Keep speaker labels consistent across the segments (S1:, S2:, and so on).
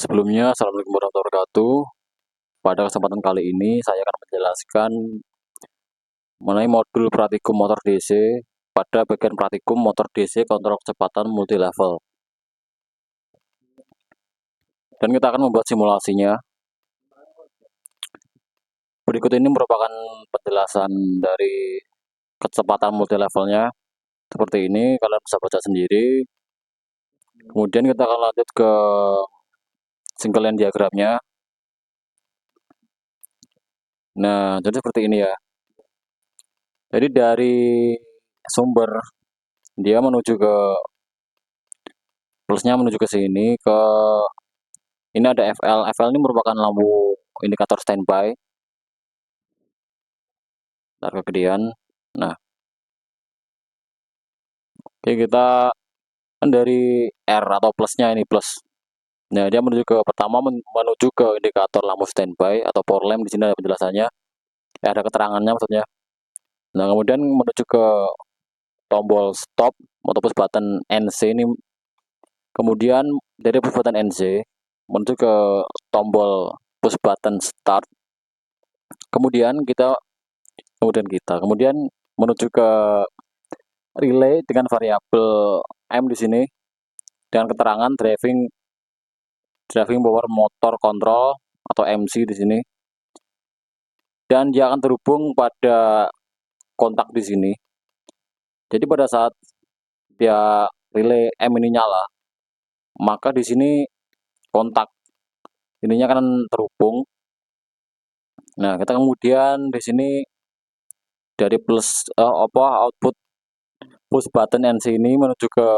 S1: Sebelumnya, Assalamualaikum warahmatullahi wabarakatuh. Pada kesempatan kali ini, saya akan menjelaskan mengenai modul praktikum motor DC pada bagian praktikum motor DC kontrol kecepatan multi level. Dan kita akan membuat simulasinya. Berikut ini merupakan penjelasan dari kecepatan multi levelnya. Seperti ini, kalian bisa baca sendiri. Kemudian kita akan lanjut ke single line diagramnya. Nah, jadi seperti ini ya. Jadi dari sumber dia menuju ke plusnya menuju ke sini ini ada FL. FL ini merupakan lampu indikator standby. Ntar kegedean. Nah, oke, kita kan dari R atau plusnya ini plus. Nah, dia menuju ke pertama menuju ke indikator lampu standby atau power lamp. Di sini ada penjelasannya. Ada keterangannya maksudnya. Nah, kemudian menuju ke tombol stop atau push button NC ini. Kemudian dari push button NC menuju ke tombol push button start. Kemudian menuju ke relay dengan variabel M di sini dengan keterangan driving power motor control atau MC di sini. Dan dia akan terhubung pada kontak di sini. Jadi pada saat dia relay M ini nyala, maka di sini kontak ininya akan terhubung. Nah, kita kemudian di sini dari output push button NC ini menuju ke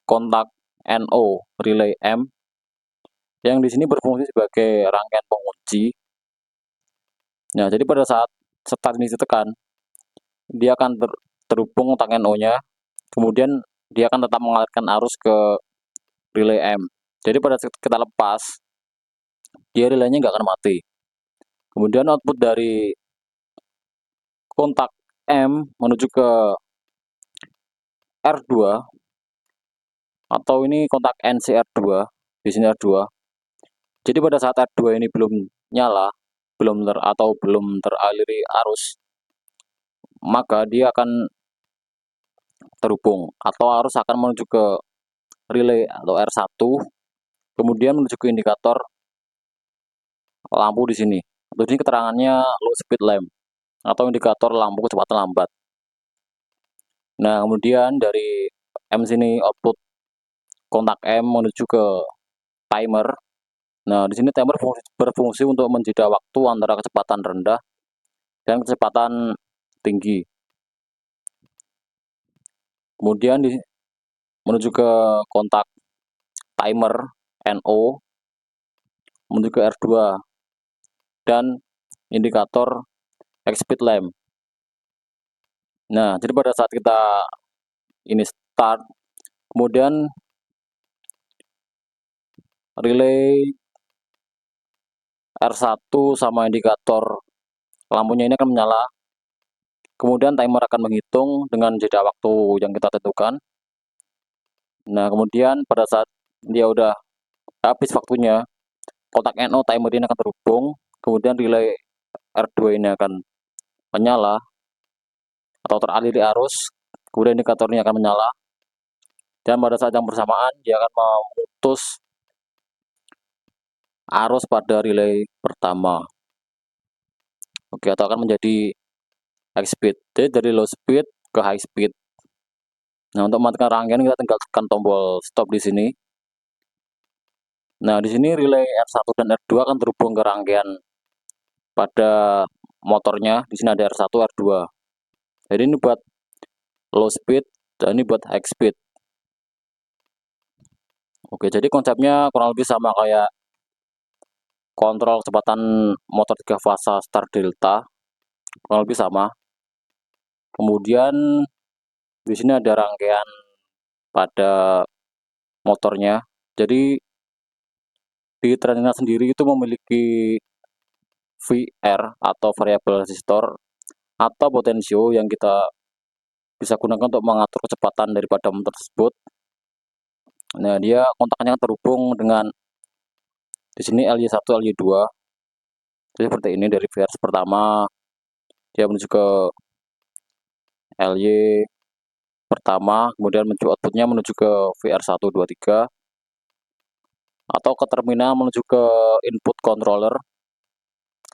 S1: kontak NO relay M yang di sini berfungsi sebagai rangkaian pengunci. Nah, jadi pada saat start ini ditekan, dia akan terhubung kontak NO-nya, kemudian dia akan tetap mengalirkan arus ke relay M. Jadi pada saat kita lepas, dia relaynya nggak akan mati. Kemudian output dari kontak M menuju ke R2 atau ini kontak NC-R2, di sini R2. Jadi pada saat R2 ini belum nyala, belum teraliri arus, maka dia akan terhubung atau arus akan menuju ke relay atau R1, kemudian menuju ke indikator lampu di sini. Jadi keterangannya low speed lamp atau indikator lampu kecepatan lambat. Nah, kemudian dari M sini output kontak M menuju ke timer. Nah, di sini timer berfungsi untuk menjeda waktu antara kecepatan rendah dan kecepatan tinggi. Kemudian menuju ke kontak timer NO menuju ke R2 dan indikator high speed lamp. Nah, jadi pada saat kita ini start, kemudian relay R1 sama indikator lampunya ini akan menyala. Kemudian timer akan menghitung dengan jeda waktu yang kita tentukan. Nah, kemudian pada saat dia udah habis waktunya, kontak NO timer ini akan terhubung, kemudian relay R2 ini akan menyala atau teraliri arus, kemudian indikatornya akan menyala, dan pada saat yang bersamaan dia akan memutus arus pada relay pertama. Oke, atau akan menjadi high speed. Jadi dari low speed ke high speed. Nah, untuk mematikan rangkaian kita tinggal tekan tombol stop di sini. Nah, di sini relay R1 dan R2 akan terhubung ke rangkaian pada motornya. Di sini ada R1, R2. Jadi ini buat low speed dan ini buat high speed. Oke, jadi konsepnya kurang lebih sama kayak kontrol kecepatan motor 3 fasa start delta, kurang lebih sama. Kemudian di sini ada rangkaian pada motornya. Jadi di terminal sendiri itu memiliki VR atau variable resistor atau potensio yang kita bisa gunakan untuk mengatur kecepatan daripada motor tersebut. Nah, dia kontaknya terhubung dengan Di sini LY1, LY2. Jadi seperti ini, dari VRS pertama dia menuju ke LY pertama, kemudian outputnya menuju ke VR1, 2, 3, atau ke terminal menuju ke input controller.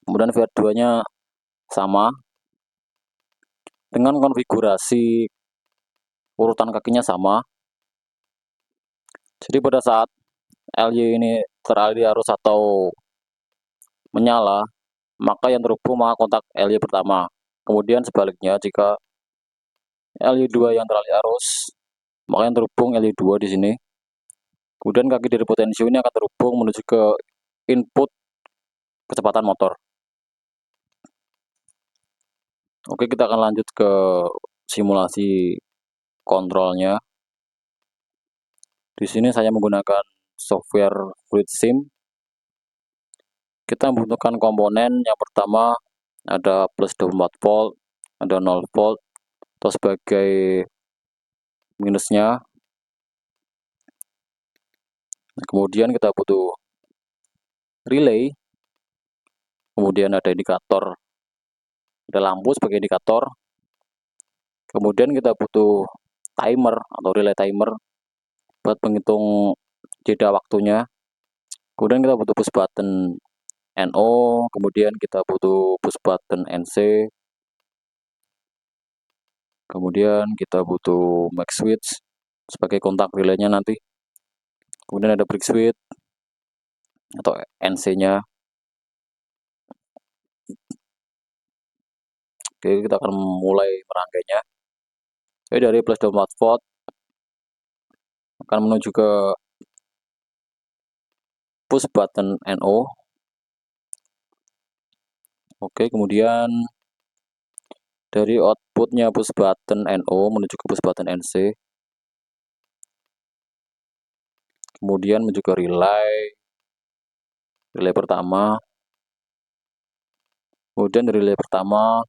S1: Kemudian VR2-nya sama dengan konfigurasi urutan kakinya sama. Jadi pada saat LY ini teraliri arus atau menyala, maka yang terhubung maka kontak LY pertama. Kemudian sebaliknya, jika LY2 yang teraliri arus, maka yang terhubung LY2 di sini. Kemudian kaki dari potensio ini akan terhubung menuju ke input kecepatan motor. Oke, kita akan lanjut ke simulasi kontrolnya. Di sini saya menggunakan software FluidSim. Kita membutuhkan komponen yang pertama ada plus 24 volt, ada 0 volt, atau sebagai minusnya. Nah, kemudian kita butuh relay, kemudian ada indikator, ada lampu sebagai indikator. Kemudian kita butuh timer atau relay timer buat menghitung jeda waktunya. Kemudian kita butuh push button NO, kemudian kita butuh push button NC, kemudian kita butuh max switch sebagai kontak relaynya nanti. Kemudian ada break switch atau NC-nya. Oke, kita akan mulai merangkainya. Jadi dari plus 24 volt akan menuju ke push button NO. Oke, kemudian dari outputnya push button NO menuju ke push button NC. Kemudian menuju ke relay pertama. Kemudian dari relay pertama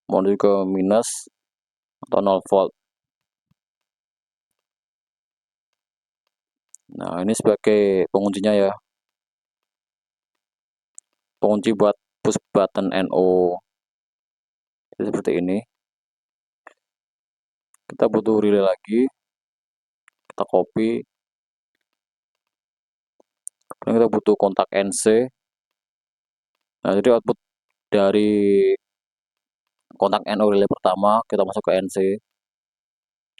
S1: menuju ke minus atau 0 volt. Nah, ini sebagai penguncinya ya. Pengunci buat push button NO. Jadi seperti ini. Kita butuh relay lagi. Kita copy. Kemudian kita butuh kontak NC. Nah, jadi output dari kontak NO relay pertama kita masuk ke NC.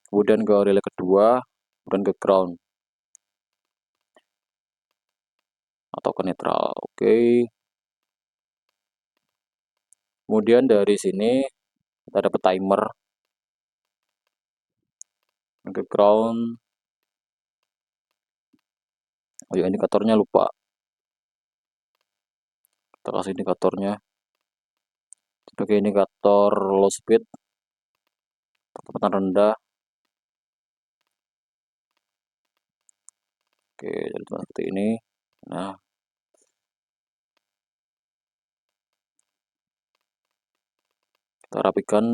S1: Kemudian ke relay kedua, kemudian ke ground atau ke netral. Oke. Kemudian dari sini kita dapat timer ke ground. Oh ya, indikatornya lupa. Kita kasih indikatornya sebagai indikator low speed, kecepatan rendah. Oke, jadi seperti ini. Nah, kita rapikan.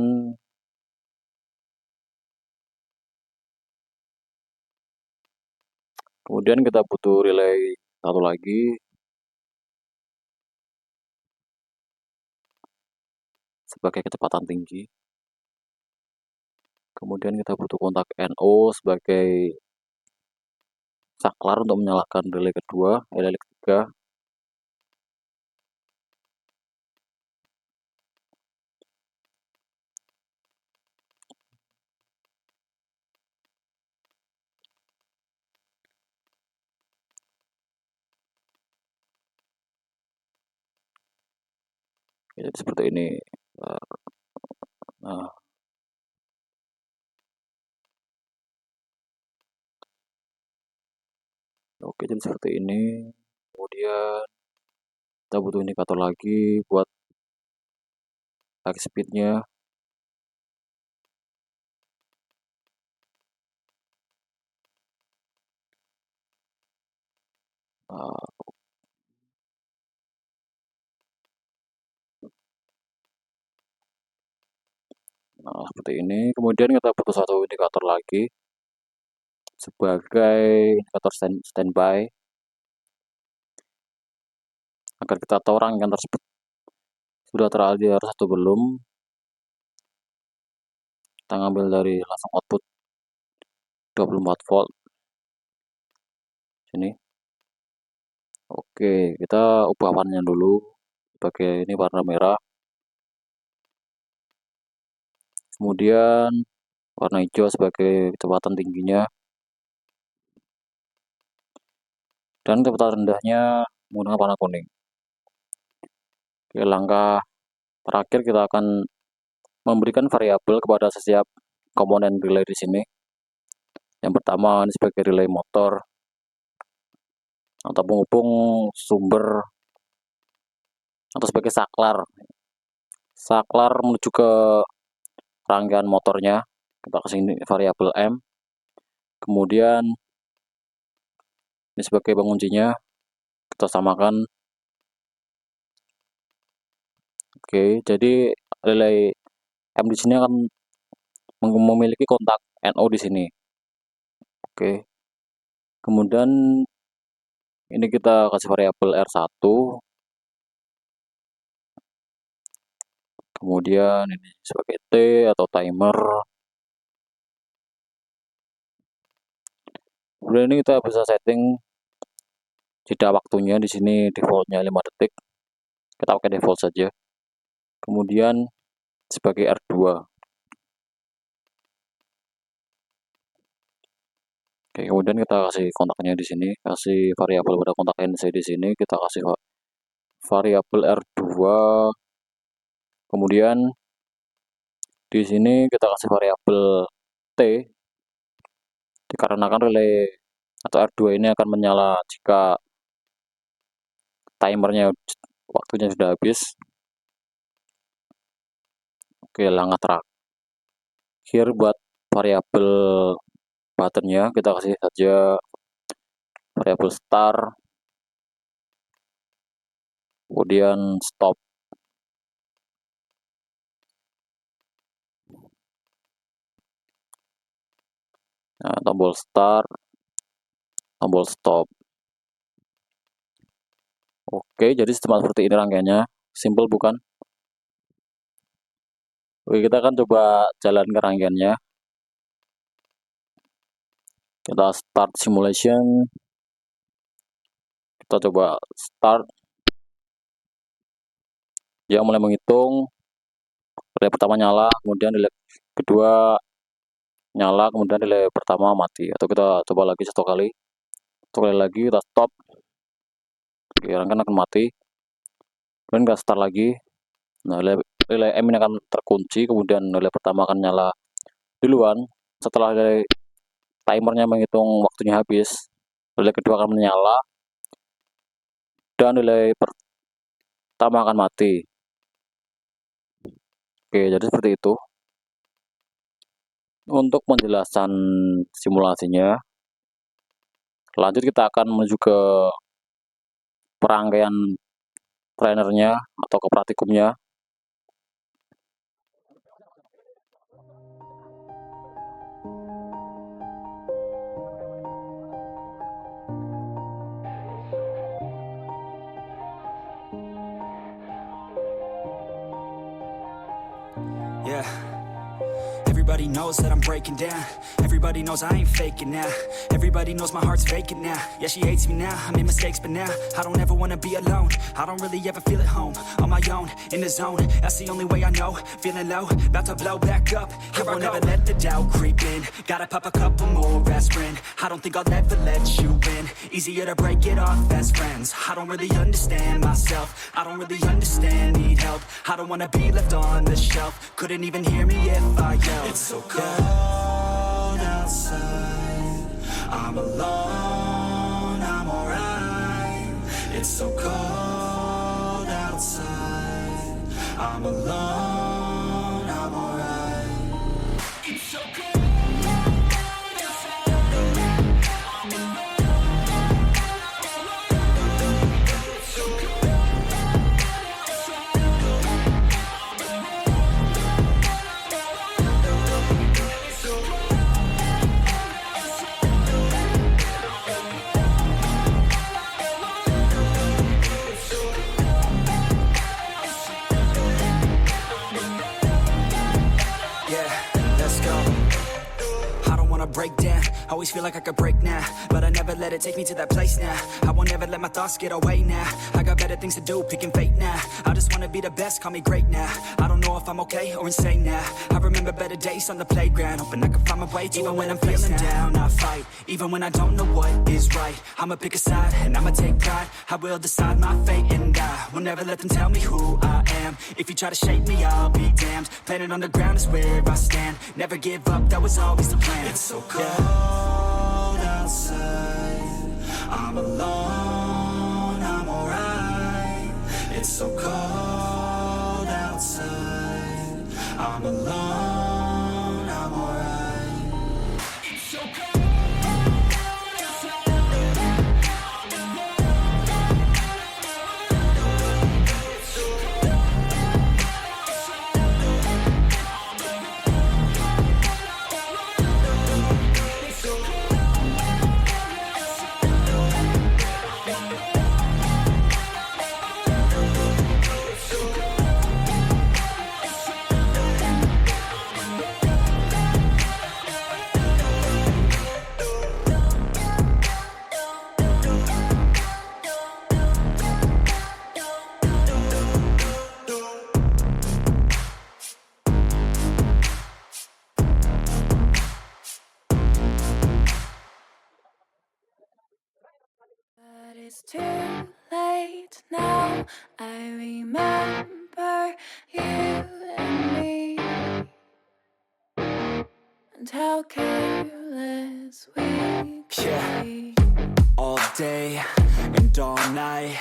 S1: Kemudian kita butuh relay satu lagi sebagai kecepatan tinggi. Kemudian kita butuh kontak NO sebagai saklar untuk menyalakan relay kedua, relay ketiga. Jadi seperti ini. Nah, oke, jadi seperti ini. Kemudian kita butuh indikator lagi buat high speednya. Nah, seperti ini. Kemudian kita butuh satu indikator lagi sebagai indikator standby. agar kita tahu rangkaian tersebut sudah teralir atau belum. Kita ngambil dari langsung output 24 volt sini. Oke, kita ubah warnanya dulu sebagai ini warna merah, kemudian warna hijau sebagai kecepatan tingginya, dan kecepatan rendahnya menggunakan warna kuning. Oke, langkah terakhir kita akan memberikan variabel kepada setiap komponen relay di sini. Yang pertama ini sebagai relay motor atau penghubung sumber atau sebagai saklar menuju ke rangkaian motornya. Kita kasih ini variabel M. Kemudian ini sebagai penguncinya kita samakan. Oke, jadi relay M di sini akan memiliki kontak NO di sini. Oke. Kemudian ini kita kasih variabel R1. Kemudian ini sebagai T atau timer. Kemudian ini kita bisa setting jeda waktunya, di sini defaultnya 5 detik. Kita pakai default saja. Kemudian sebagai R2. Oke, kemudian kita kasih kontaknya di sini, kasih variabel pada kontak NC di sini, kita kasih variabel R2. Kemudian di sini kita kasih variabel T, dikarenakan relay atau R2 ini akan menyala jika timernya waktunya sudah habis. Oke, langkah terakhir buat variabel buttonnya kita kasih saja variabel start, kemudian stop. Nah, tombol start, tombol stop. Oke, jadi cuma seperti ini rangkaiannya. Simple bukan? Oke, kita akan coba jalan ke rangkaiannya. Kita start simulation. Kita coba start. Dia mulai menghitung. Relay pertama nyala, kemudian relay kedua nyala, kemudian relay pertama mati. Atau kita coba lagi satu kali. Satu kali lagi kita stop. Oke, rangkaian akan mati. Kemudian kita start lagi. Nah, relay M ini akan terkunci, kemudian relay pertama akan nyala duluan. Setelah relay timernya menghitung waktunya habis, relay kedua akan menyala dan relay pertama akan mati. Oke, jadi seperti itu. Untuk penjelasan simulasinya, lanjut kita akan menuju ke perangkaian trainernya atau ke praktikumnya.
S2: Yeah. Everybody knows that I'm breaking down. Everybody knows I ain't faking now. Everybody knows my heart's vacant now. Yeah, she hates me now, I made mistakes, but now I don't ever wanna be alone. I don't really ever feel at home. On my own, in the zone, that's the only way I know. Feeling low, about to blow back up. Here I won't ever let the doubt creep in. Gotta pop a couple more aspirin. I don't think I'll ever let you in. Easier to break it off best friends. I don't really understand myself. I don't really understand, need help. I don't wanna be left on the shelf. Couldn't even hear me if I yelled. It's so cold outside, I'm alone, I'm alright. It's so cold outside, I'm alone, I'm alright. It's so cold outside, I'm alone, it's so cold outside, let's go. I don't wanna break down, always feel like I could break now, but I never let it take me to that place now. I won't ever let my thoughts get away now. I got better things to do, picking fate now. I just wanna be the best, call me great now. I don't know if I'm okay or insane now. I remember better days on the playground, hoping I can find my way even when I'm feeling down. I fight, even when I don't know what is right. I'ma pick a side, and I'ma take pride. I will decide my fate, and I will never let them tell me who I am. If you try to shape me, I'll be damned. Planet on the ground is where I stand. Never give up, that was always the plan. It's so cold outside, I'm alone, I'm alright. It's so cold outside, I'm alone, I'm alright. It's so cold.
S3: But it's too late now. I remember you and me, and how careless we could be.
S2: All day and all night,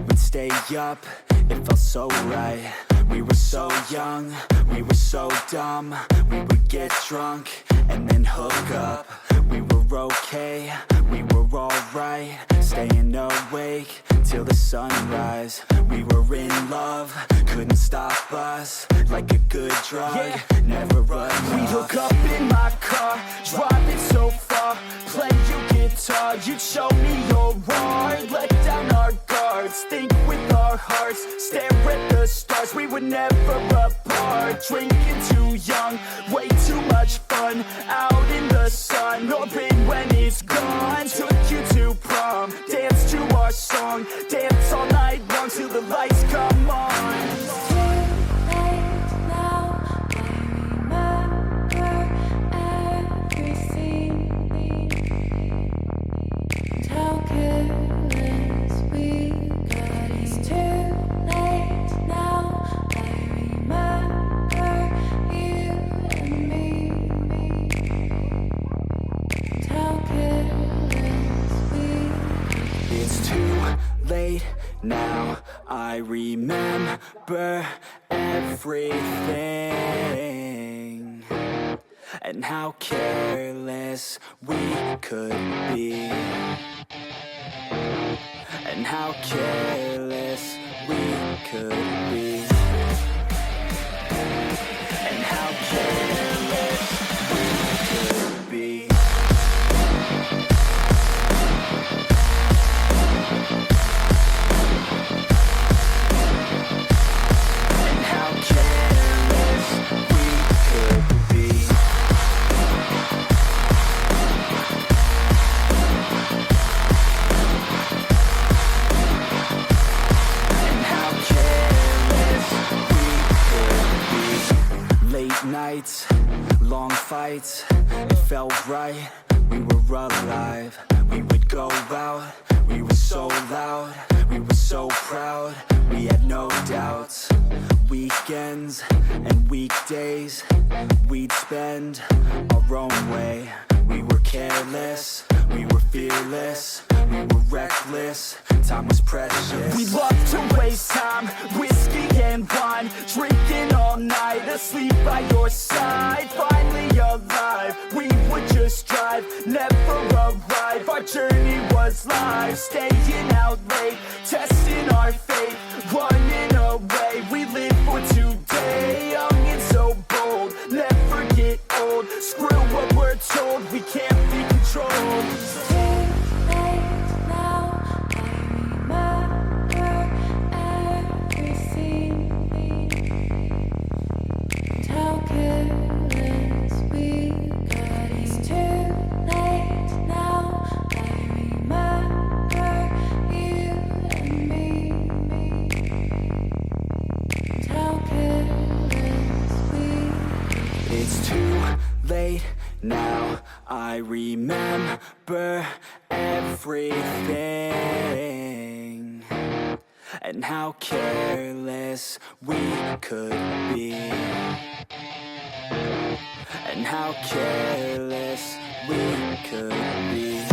S2: we'd stay up, it felt so right. We were so young, we were so dumb. We would get drunk and then hook up. We were okay, we were alright. Staying awake till the sunrise. We were in love, couldn't stop us. Like a good drug, never run.
S4: We'd hook up in my car, drive it so far. Play your guitar, you'd show me your art. Let down our guards, think with our hearts. Stare at the stars, we were never apart. Drinking too young, way too much fun. Out in the sun, open when it's gone. Took you to prom, dance to our song. Dance all night long till the lights come on.
S3: It's too late now. I remember everything, and how careless we got. It's too late now. I remember you and me, and how careless we got.
S2: It's too late now, I remember everything, and how careless we could be, and how careless we could be, and how careless we could be. And how careless we could be. And how careless we could be. Late nights, long fights, it felt right, we were alive. We would go out, we were so loud, we were so proud, we had no doubts. Weekends and weekdays, we'd spend our own way. We were careless, we were fearless, we were reckless, time was precious.
S4: We loved to waste time, whiskey and wine, drinking all night, asleep by your side. Finally alive, we would just drive, never arrive. Our journey was live, staying out late, testing our fate, running away. We live for today, young and so bold, never get old. Screw what we're told, we can't be controlled.
S3: It's too late now. I remember everything, and how careless we
S2: it's too late now. I remember everything and how careless we could be, and how careless we could be.